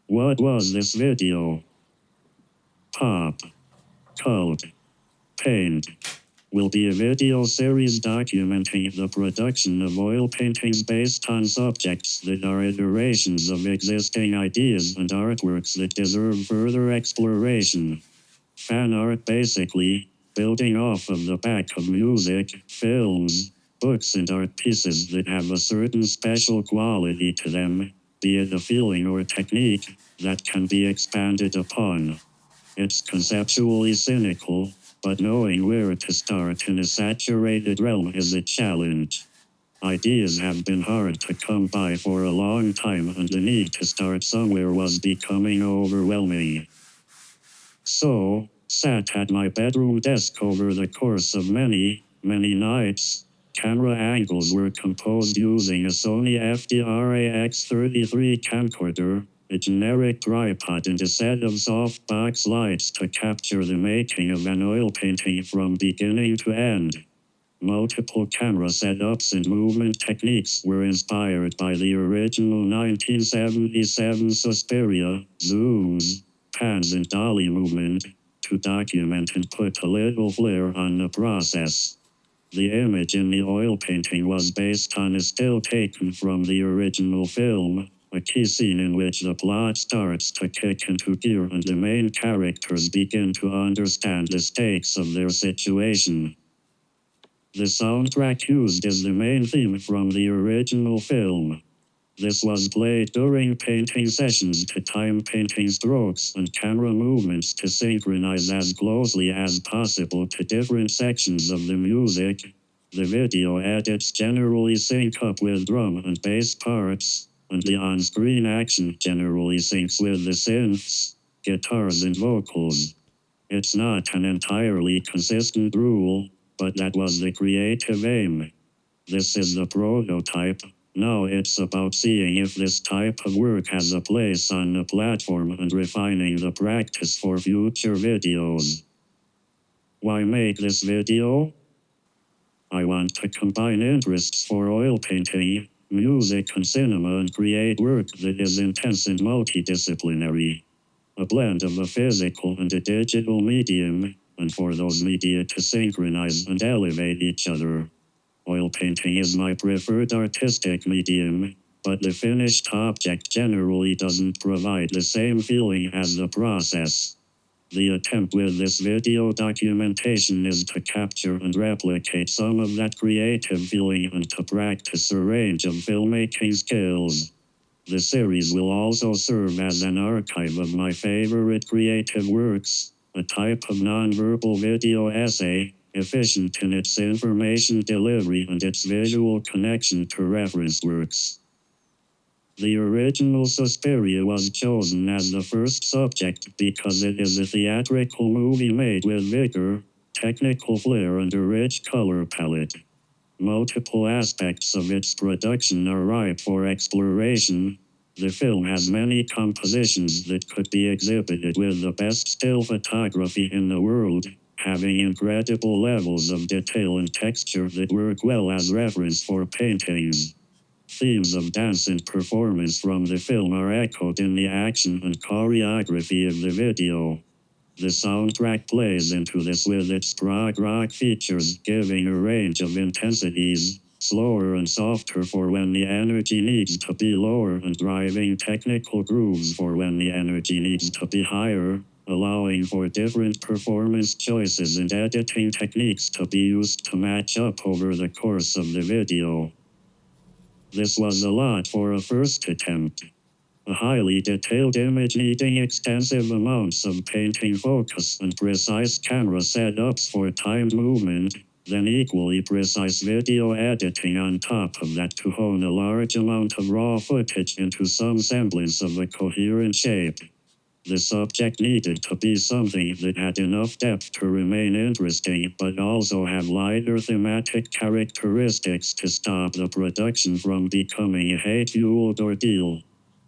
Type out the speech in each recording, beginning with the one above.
What was this video? Pop, cult, paint will be a video series documenting the production of oil paintings based on subjects that are iterations of existing ideas and artworks that deserve further exploration. Fan art basically, building off of the back of music, films, books and art pieces that have a certain special quality to them, be it a feeling or technique, that can be expanded upon. It's conceptually cynical, but knowing where to start in a saturated realm is a challenge. Ideas have been hard to come by for a long time, and the need to start somewhere was becoming overwhelming. So, sat at my bedroom desk over the course of many nights. Camera angles were composed using a Sony FDR-AX33 camcorder, a generic tripod and a set of softbox lights to capture the making of an oil painting from beginning to end. Multiple camera setups and movement techniques were inspired by the original 1977 Suspiria, zooms, pans and dolly movement, to document and put a little flair on the process. The image in the oil painting was based on a still taken from the original film, a key scene in which the plot starts to kick into gear and the main characters begin to understand the stakes of their situation. The soundtrack used is the main theme from the original film. This was played during painting sessions to time painting strokes and camera movements to synchronize as closely as possible to different sections of the music. The video edits generally sync up with drum and bass parts, and the on-screen action generally syncs with the synths, guitars and vocals. It's not an entirely consistent rule, but that was the creative aim. This is the prototype. Now it's about seeing if this type of work has a place on the platform and refining the practice for future videos. Why make this video? I want to combine interests for oil painting, music and cinema and create work that is intense and multidisciplinary. A blend of a physical and a digital medium, and for those media to synchronize and elevate each other. Oil painting is my preferred artistic medium, but the finished object generally doesn't provide the same feeling as the process. The attempt with this video documentation is to capture and replicate some of that creative feeling and to practice a range of filmmaking skills. The series will also serve as an archive of my favorite creative works, a type of nonverbal video essay, efficient in its information delivery and its visual connection to reference works. The original Suspiria was chosen as the first subject because it is a theatrical movie made with vigor, technical flair and a rich color palette. Multiple aspects of its production are ripe for exploration. The film has many compositions that could be exhibited with the best still photography in the world, having incredible levels of detail and texture that work well as reference for paintings. Themes of dance and performance from the film are echoed in the action and choreography of the video. The soundtrack plays into this with its prog rock features, giving a range of intensities, slower and softer for when the energy needs to be lower and driving technical grooves for when the energy needs to be higher, allowing for different performance choices and editing techniques to be used to match up over the course of the video. This was a lot for a first attempt. A highly detailed image needing extensive amounts of painting focus and precise camera setups for timed movement, then equally precise video editing on top of that to hone a large amount of raw footage into some semblance of a coherent shape. The subject needed to be something that had enough depth to remain interesting but also have lighter thematic characteristics to stop the production from becoming a hate-fueled ordeal.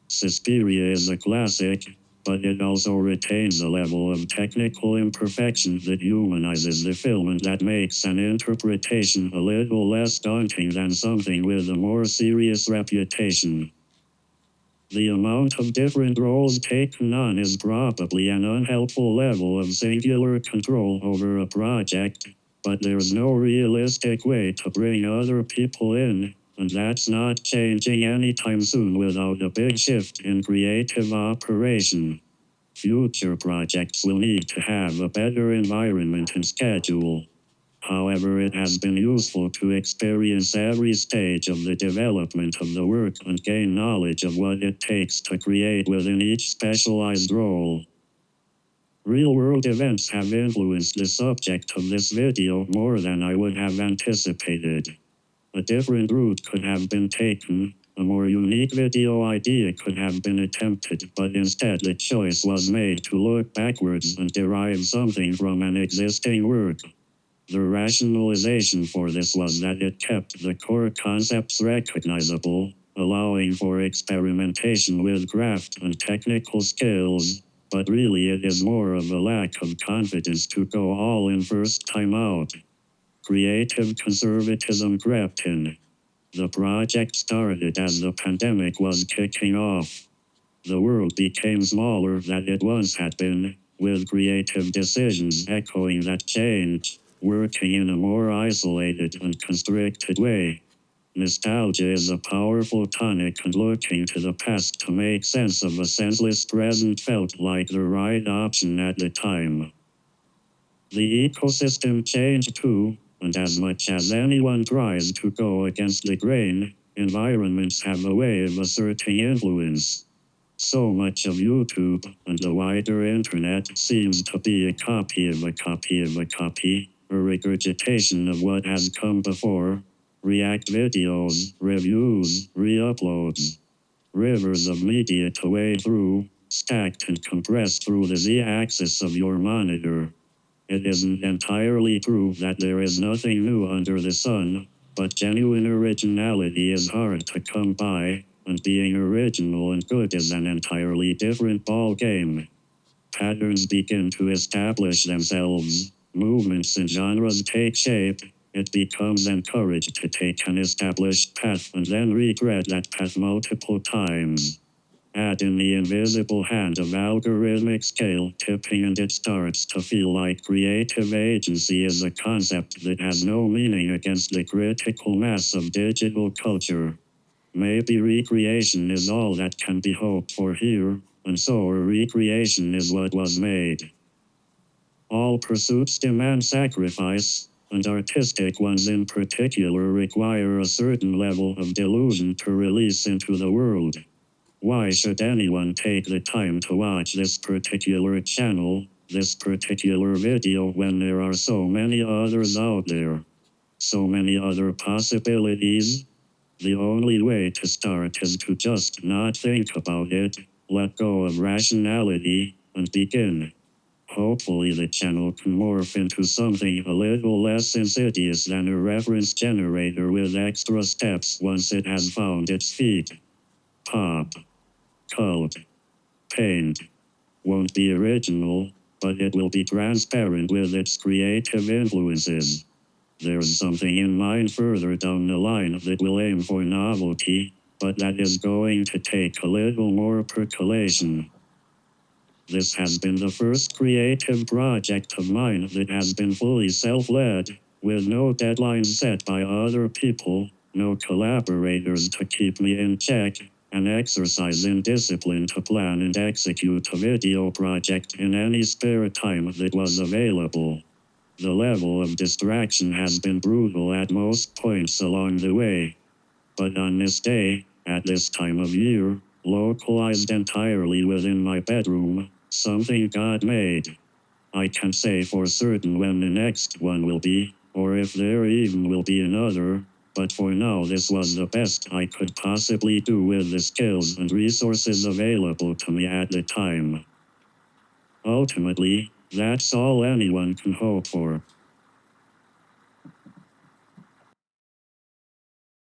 Suspiria is a classic, but it also retains a level of technical imperfection that humanizes the film and that makes an interpretation a little less daunting than something with a more serious reputation. The amount of different roles taken on is probably an unhelpful level of singular control over a project, but there's no realistic way to bring other people in, and that's not changing anytime soon without a big shift in creative operation. Future projects will need to have a better environment and schedule. However, it has been useful to experience every stage of the development of the work and gain knowledge of what it takes to create within each specialized role. Real-world events have influenced the subject of this video more than I would have anticipated. A different route could have been taken, a more unique video idea could have been attempted, but instead the choice was made to look backwards and derive something from an existing work. The rationalization for this was that it kept the core concepts recognizable, allowing for experimentation with craft and technical skills, but really it is more of a lack of confidence to go all in first time out. Creative conservatism crept in. The project started as the pandemic was kicking off. The world became smaller than it once had been, with creative decisions echoing that change, working in a more isolated and constricted way. Nostalgia is a powerful tonic, and looking to the past to make sense of a senseless present felt like the right option at the time. The ecosystem changed too, and as much as anyone tries to go against the grain, environments have a way of asserting influence. So much of YouTube and the wider internet seems to be a copy of a copy of a copy, a regurgitation of what has come before. React videos, reviews, re-uploads. Rivers of media to wade through, stacked and compressed through the z-axis of your monitor. It isn't entirely true that there is nothing new under the sun, but genuine originality is hard to come by, and being original and good is an entirely different ballgame. Patterns begin to establish themselves, movements and genres take shape, it becomes encouraged to take an established path and then regret that path multiple times. Add in the invisible hand of algorithmic scale tipping, and it starts to feel like creative agency is a concept that has no meaning against the critical mass of digital culture. Maybe recreation is all that can be hoped for here, and so a recreation is what was made. All pursuits demand sacrifice, and artistic ones in particular require a certain level of delusion to release into the world. Why should anyone take the time to watch this particular channel, this particular video, when there are so many others out there? So many other possibilities? The only way to start is to just not think about it, let go of rationality, and begin. Hopefully the channel can morph into something a little less insidious than a reference generator with extra steps once it has found its feet. Pop. Cult. Paint. Won't be original, but it will be transparent with its creative influences. There's something in mind further down the line that will aim for novelty, but that is going to take a little more percolation. This has been the first creative project of mine that has been fully self-led, with no deadlines set by other people, no collaborators to keep me in check, an exercise in discipline to plan and execute a video project in any spare time that was available. The level of distraction has been brutal at most points along the way. But on this day, at this time of year, localized entirely within my bedroom, something got made. I can't say for certain when the next one will be, or if there even will be another, but for now this was the best I could possibly do with the skills and resources available to me at the time. Ultimately, that's all anyone can hope for.